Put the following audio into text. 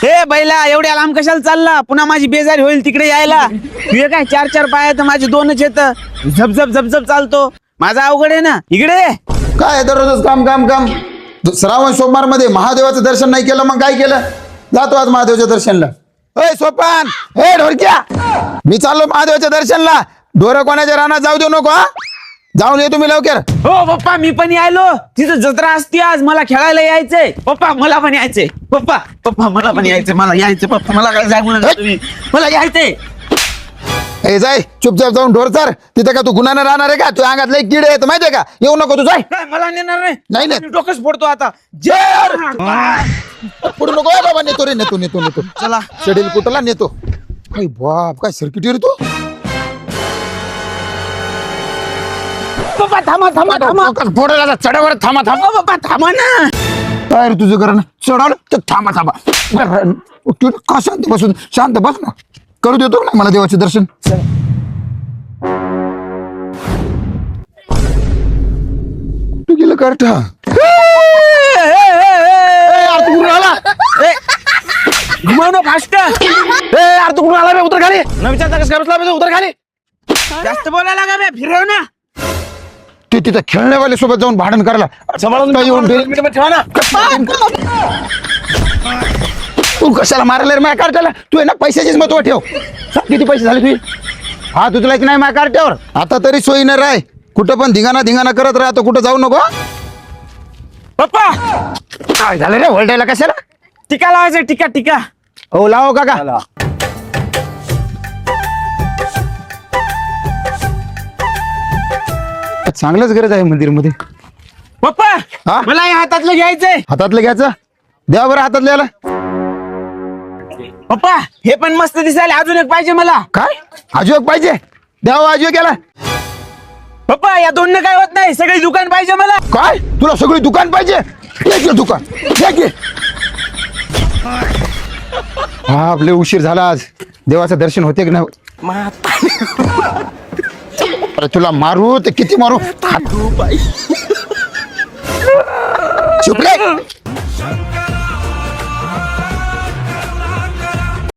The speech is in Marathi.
हे बैला एवढ्या लांब कशाला चालला? पुन्हा माझी बेजारी होईल तिकडे यायला. तुझे काय 4-4 पाय तर माझे 2च येत. झपझप झपझप चालतो. माझा अवघड आहे ना. इकडे ये. काय दररोजच काम काम काम. श्रावण सोमवार मध्ये महादेवाचं दर्शन नाही केलं, मग काय केलं? जातो आज महादेवाच्या दर्शनला. ए सोपान, ए ढोलक्या, मी चाललो महादेवाच्या दर्शनला. ढोरं कोणाच्या रानात जाऊ देऊ नको हा. जाऊन ये तुम्ही लवकर. हो पप्पा, मी पण यायलो. तिथं जत्रा असते आज, मला खेळायला यायचंय. पप्पा मला पण यायचंय. पप्पा पप्पा मला पण यायचंय. मला यायचंय पप्पा. मला काय सांगू नका तुम्ही. मला यायचंय. ए जाय चुपचाप जाऊन ढोर चार. तिथं का तू गुन्हानं राहणार आहे का? तू अंगातलं एक किडे येत माहितीये का? येऊ नको तू जाय. काय मला नेणार नाही? नाही, नाही. मी डोकंच फोडतो आता. पुढे नको बाबा. नेतो रे, नेतो नेतो नेतो. चला. शेड्यूल कुठला नेतो? काय बाप, काय सर्किट रे तू. पप्पा थांबा थांबा थांबा. फोडायला चढावर थांबा थांबा. पप्पा थांबा ना. काय रे तुझं करा ना. चढावलं तर थांबा थांबा. तू का शांत बसून शांत बस ना. करू देतो ना मला देवाचे दर्शन. तू गेलं करठा. घुमावणं फास्ट. यार तू कुठून आला बे? उतर खाली. न विचारता कसं काय बसला? उतर खाली. जास्त बोलायला का बे? फिरव ना. ते तिथं खेळण्यावाले सोबत जाऊन भांडण करायला सांभाळून येऊन ठेवा ना. तू कशाला मारायला रे माझ्या कार्टाला? तू आहे ना पैशाचीच महत्व ठेव. सांग किती पैसे झाले तुझे? हा तुझला की नाही माझ्या कार्ट्यावर? आता तरी सोयी न राय. कुठं पण धिंगाणा धिंगाणा करत राहतो. कुठं जाऊ नको. पप्पा काय झालं रे होल्डायला कशाला? टिका लावायचं. टिका टिका. हो लाव काका. चांगलंच गरज आहे मंदिर मध्ये. पप्पा हा? मला या हातातलं घ्यायचंय. हातातलं घ्यायचं. द्या बरं हातातलं याला. पप्पा हे पण मस्त दिसायला. अजून एक पाहिजे मला. काय आजू एक पाहिजे? द्यावं आजू एक याला. पप्पा या दोन काय होत नाही. सगळी दुकान पाहिजे मला. काय तुला सगळी दुकान पाहिजे? एक दुकान घे. हा आपले उशीर झाला आज. देवाचं दर्शन होते की नाही? अरे तुला मारू ते किती मारू? चुप रे.